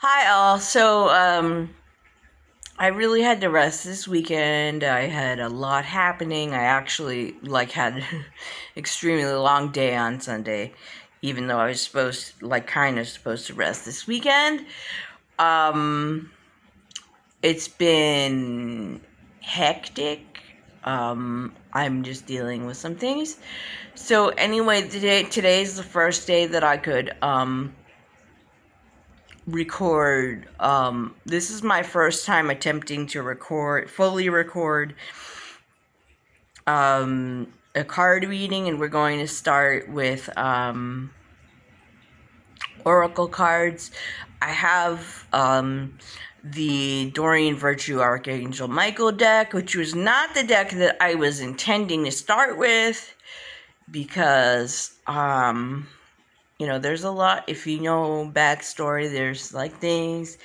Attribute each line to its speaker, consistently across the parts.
Speaker 1: Hi all. I really had to rest this weekend. I had a lot happening. I actually had extremely long day on Sunday, even though I was kind of supposed to rest this weekend. Um, it's been hectic. I'm just dealing with some things. So anyway, today's the first day that I could record. This is my first time attempting to fully record a card reading, and we're going to start with oracle cards. I have the Doreen Virtue Archangel Michael deck, which was not the deck that I was intending to start with because there's a lot. If you know backstory, there's like things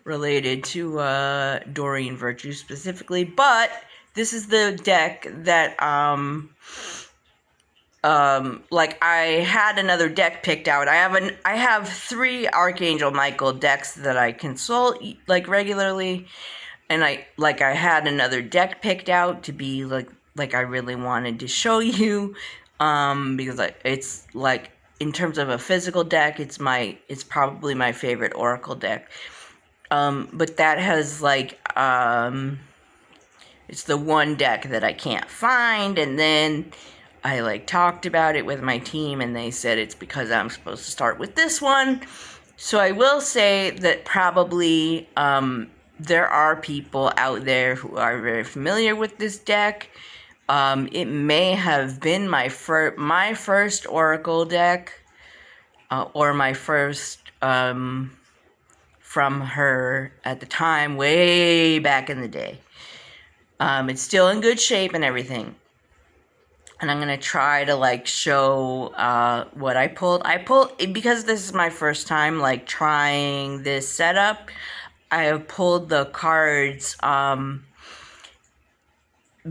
Speaker 1: related to Doreen Virtue specifically, but this is the deck that I had another deck picked out. I have 3 Archangel Michael decks that I consult regularly, and I had another deck picked out to be I really wanted to show you because it's like, in terms of a physical deck, it's probably my favorite Oracle deck. But that has it's the one deck that I can't find, and then I talked about it with my team, and they said it's because I'm supposed to start with this one. So I will say that probably there are people out there who are very familiar with this deck. It may have been my first Oracle deck, or my first from her at the time, way back in the day. It's still in good shape and everything. And I'm going to try to show what I pulled. Because this is my first time trying this setup, I have pulled the cards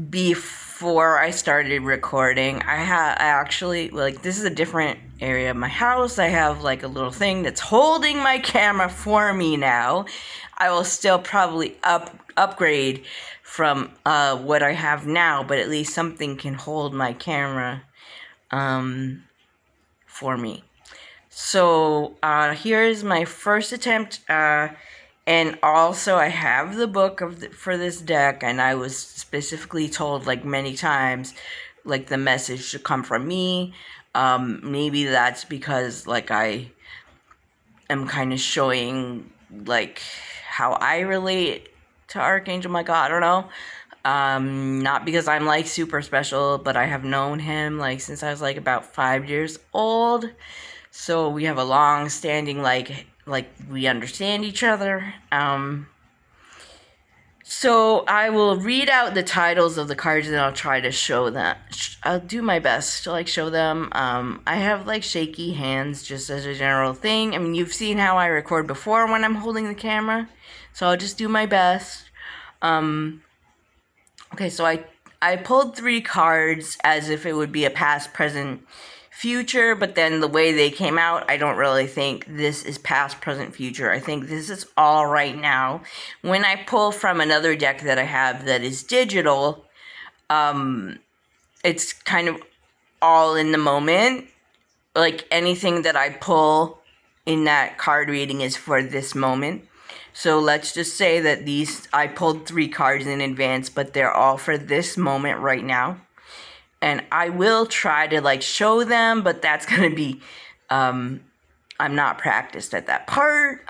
Speaker 1: before I started recording. I actually, this is a different area of my house. I have a little thing that's holding my camera for me now. I will still probably upgrade from what I have now, but at least something can hold my camera for me. So here's my first attempt, and also I have the book for this deck, and I was specifically told many times the message should come from me. Maybe that's because I am kind of showing how I relate to Archangel Michael. I don't know. Not because I'm super special, but I have known him since I was about 5 years old. So we have a long standing we understand each other. So I will read out the titles of the cards, and I'll try to show them. I'll do my best to show them. I have shaky hands just as a general thing. I mean, you've seen how I record before when I'm holding the camera, so I'll just do my best. Okay, so I pulled 3 cards as if it would be a past, present, future, but then the way they came out, I don't really think this is past, present, future. I think this is all right now. When I pull from another deck that I have that is digital, it's kind of all in the moment. Anything that I pull in that card reading is for this moment. So let's just say that I pulled 3 cards in advance, but they're all for this moment right now. And I will try to show them, but that's going to be, I'm not practiced at that part.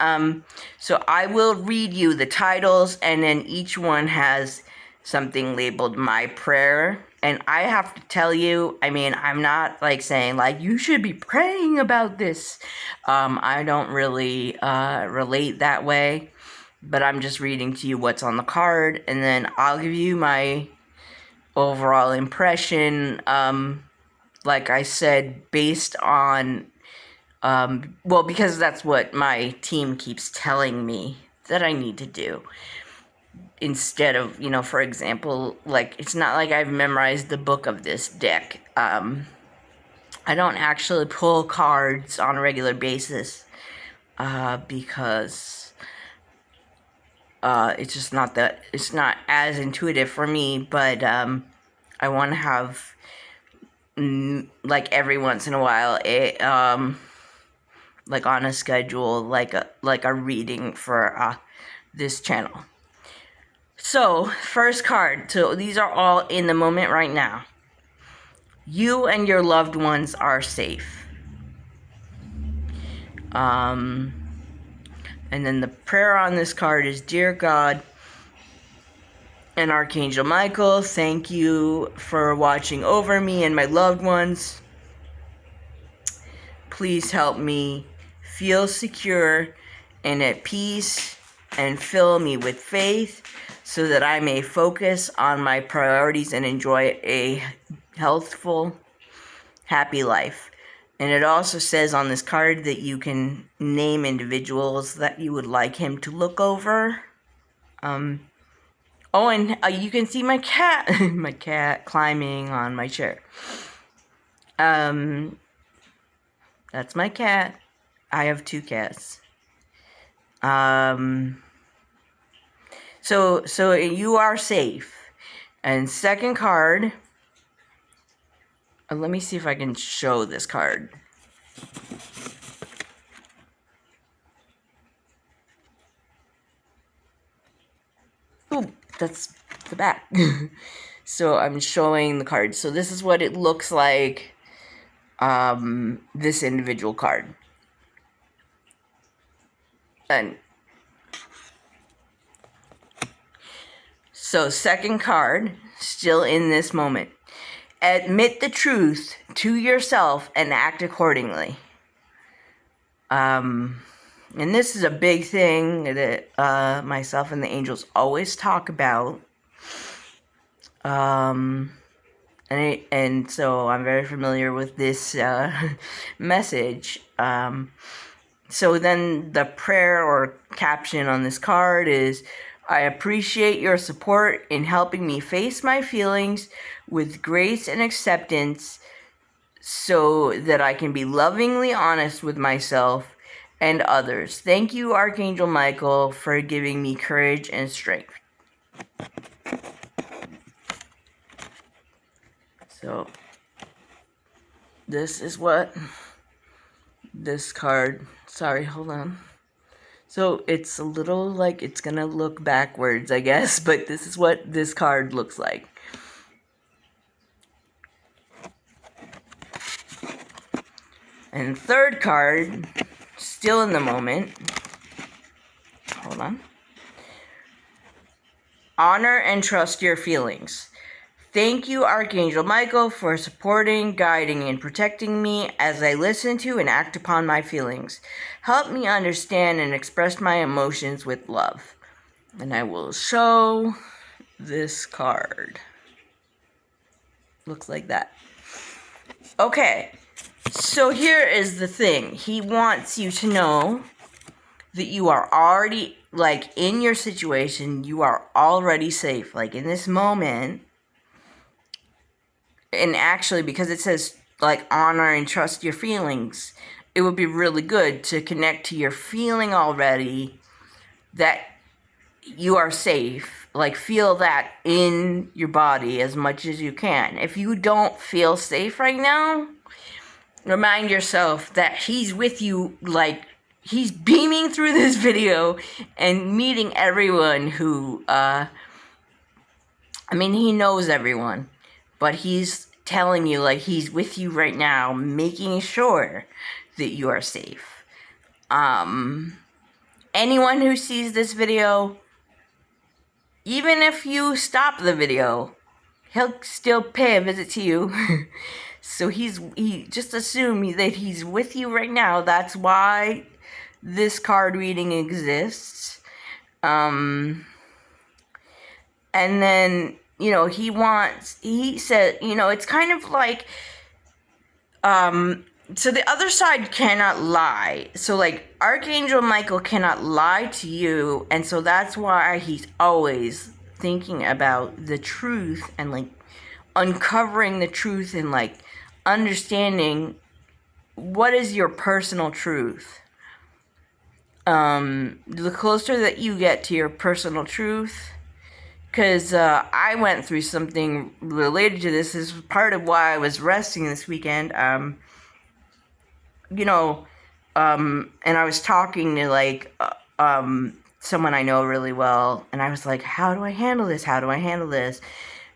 Speaker 1: So I will read you the titles, and then each one has something labeled My Prayer. And I have to tell you, I mean, I'm not saying you should be praying about this. I don't really relate that way, but I'm just reading to you what's on the card, and then I'll give you my overall impression, like I said, based on, because that's what my team keeps telling me that I need to do. Instead of, for example, it's not like I've memorized the book of this deck. I don't actually pull cards on a regular basis, because It's just not that, it's not as intuitive for me, but I want to have, like, every once in a while, like on a schedule, like a reading for this channel. So, first card. So these are all in the moment right now. You and your loved ones are safe. And then the prayer on this card is, Dear God and Archangel Michael, thank you for watching over me and my loved ones. Please help me feel secure and at peace, and fill me with faith so that I may focus on my priorities and enjoy a healthful, happy life. And it also says on this card that you can name individuals that you would like him to look over. Oh, and you can see my cat, my cat climbing on my chair. That's my cat. I have 2 cats. So you are safe. And second card, let me see if I can show this card. Ooh, that's the back. So I'm showing the card. So this is what it looks like, this individual card. And so second card, still in this moment. Admit the truth to yourself and act accordingly. And this is a big thing that myself and the angels always talk about. And so I'm very familiar with this message. So then the prayer or caption on this card is, I appreciate your support in helping me face my feelings with grace and acceptance so that I can be lovingly honest with myself and others. Thank you, Archangel Michael, for giving me courage and strength. So, this is what this card, sorry, hold on. So, it's a little like it's gonna look backwards, I guess, but this is what this card looks like. And third card, still in the moment. Hold on. Honor and trust your feelings. Thank you, Archangel Michael, for supporting, guiding, and protecting me as I listen to and act upon my feelings. Help me understand and express my emotions with love. And I will show this card. Looks like that. Okay, so here is the thing. He wants you to know that you are already, like, in your situation, you are already safe. Like, in this moment, and actually, because it says, like, honor and trust your feelings, it would be really good to connect to your feeling already that you are safe. Like, feel that in your body as much as you can. If you don't feel safe right now, remind yourself that he's with you, like, he's beaming through this video and meeting everyone who, he knows everyone, but he's telling you, like, he's with you right now, making sure that you are safe. Anyone who sees this video, even if you stop the video, he'll still pay a visit to you. So he just assume that he's with you right now. That's why this card reading exists. And then, he said, it's kind of like, so the other side cannot lie. So, like, Archangel Michael cannot lie to you, and so that's why he's always thinking about the truth and, like, uncovering the truth and, like, understanding what is your personal truth. The closer that you get to your personal truth, because I went through something related to this. This is part of why I was resting this weekend. You know, and I was talking to someone I know really well, and I was like, how do I handle this? How do I handle this?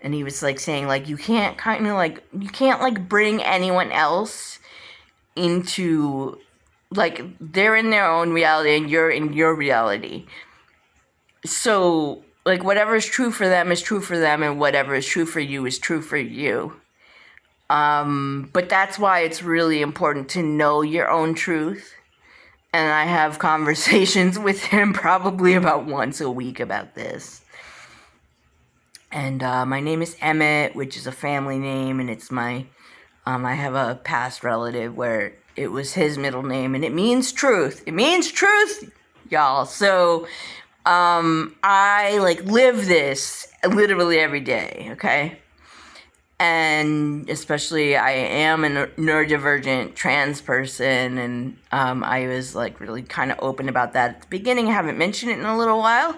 Speaker 1: And he was like saying like you can't bring anyone else into, like, they're in their own reality and you're in your reality. So like whatever is true for them is true for them, and whatever is true for you is true for you. But that's why it's really important to know your own truth. And I have conversations with him probably about once a week about this. And my name is Emmett, which is a family name, and it's my, I have a past relative where it was his middle name, and it means truth. It means truth, y'all. So, I, like, live this literally every day, okay? And especially I am a neurodivergent trans person, and I was like really kind of open about that at the beginning. I haven't mentioned it in a little while.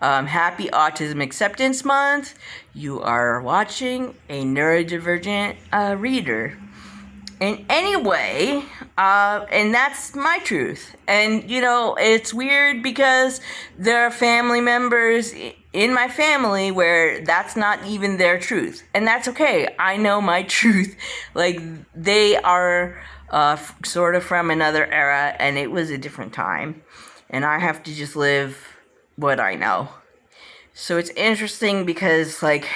Speaker 1: Happy Autism Acceptance Month. You are watching a neurodivergent reader. And anyway, and that's my truth. And, you know, it's weird because there are family members in my family where that's not even their truth. And that's okay. I know my truth. Like, they are sort of from another era, and it was a different time. And I have to just live what I know. So it's interesting because, like,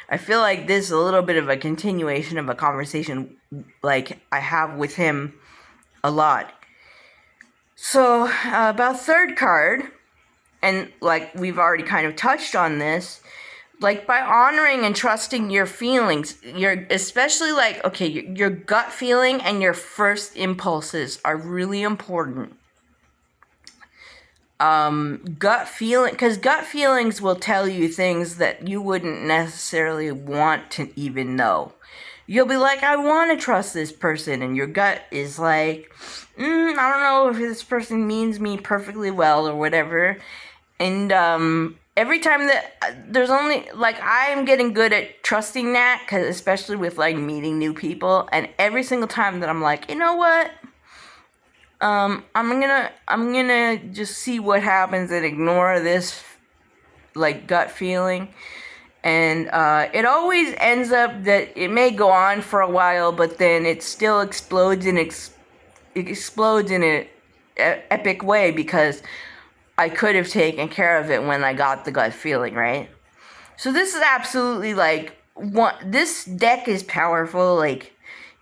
Speaker 1: I feel like this is a little bit of a continuation of a conversation like I have with him a lot. So, about third card, and like we've already kind of touched on this, like by honoring and trusting your feelings, especially like, okay, your gut feeling and your first impulses are really important. Gut feeling, because gut feelings will tell you things that you wouldn't necessarily want to even know. You'll be like, I want to trust this person, and your gut is like, I don't know if this person means me perfectly well or whatever. And every time that there's only, like, I'm getting good at trusting that, because especially with like meeting new people, and every single time that I'm like, you know what? I'm gonna just see what happens and ignore this, like, gut feeling. And it always ends up that it may go on for a while, but then it still explodes and it explodes in an epic way because I could have taken care of it when I got the gut feeling, right? So this is absolutely like this deck is powerful, like,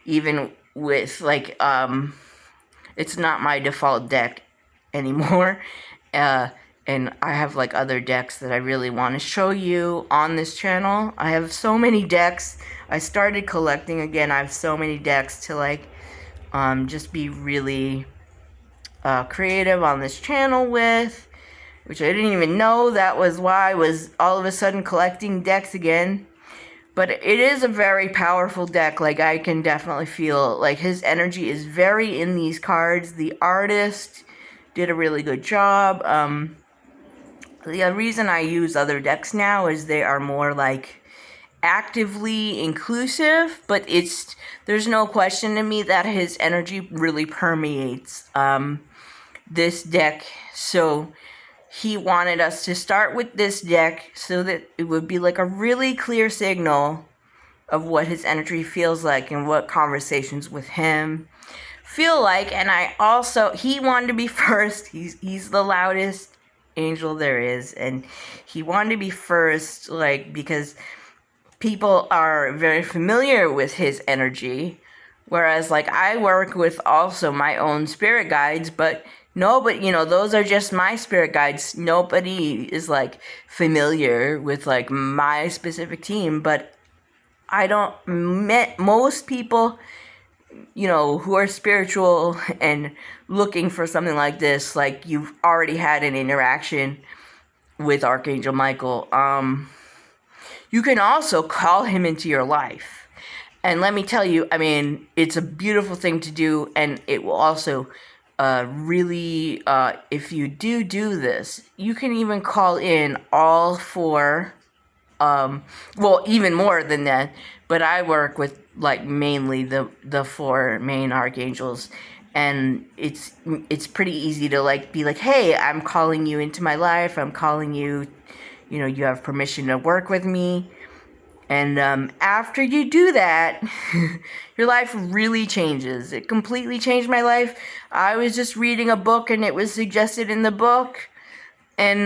Speaker 1: even with like it's not my default deck anymore. And I have like other decks that I really want to show you on this channel. I have so many decks. I started collecting again. I have so many decks to like just be really creative on this channel with, which I didn't even know that was why I was all of a sudden collecting decks again. But it is a very powerful deck. Like, I can definitely feel, like, his energy is very in these cards. The artist did a really good job. The reason I use other decks now is they are more, like, actively inclusive. But there's no question to me that his energy really permeates this deck. So he wanted us to start with this deck so that it would be like a really clear signal of what his energy feels like and what conversations with him feel like. And he wanted to be first. He's the loudest angel there is, and he wanted to be first, like, because people are very familiar with his energy, whereas like I work with also my own spirit guides, but nobody, those are just my spirit guides. Nobody is like familiar with like my specific team, but most people, who are spiritual and looking for something like this, like you've already had an interaction with Archangel Michael. You can also call him into your life. And let me tell you, I mean, it's a beautiful thing to do, and it will also really, if you do this, you can even call in all four, well, even more than that, but I work with like mainly the four main archangels, and it's pretty easy to like be like, hey, I'm calling you into my life, I'm calling you, you know, you have permission to work with me. And after you do that, your life really changes. It completely changed my life. I was just reading a book and it was suggested in the book. And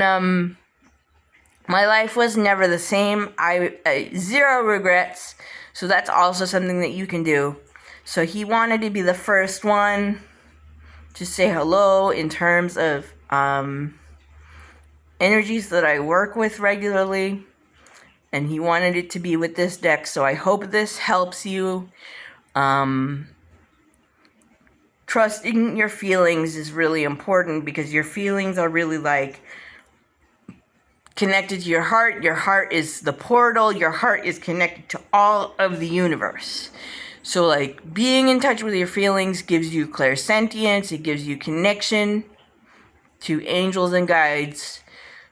Speaker 1: my life was never the same. I zero regrets. So that's also something that you can do. So he wanted to be the first one to say hello in terms of energies that I work with regularly. And he wanted it to be with this deck, so I hope this helps you. Trusting your feelings is really important because your feelings are really like connected to your heart. Your heart is the portal. Your heart is connected to all of the universe. So like being in touch with your feelings gives you clairsentience. It gives you connection to angels and guides.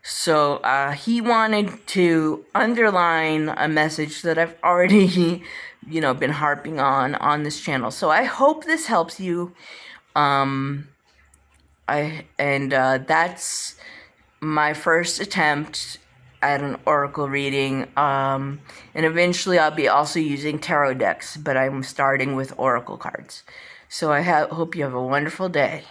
Speaker 1: So he wanted to underline a message that I've already, you know, been harping on this channel. So I hope this helps you. That's my first attempt at an oracle reading. And eventually I'll be also using tarot decks, but I'm starting with oracle cards. So I hope you have a wonderful day.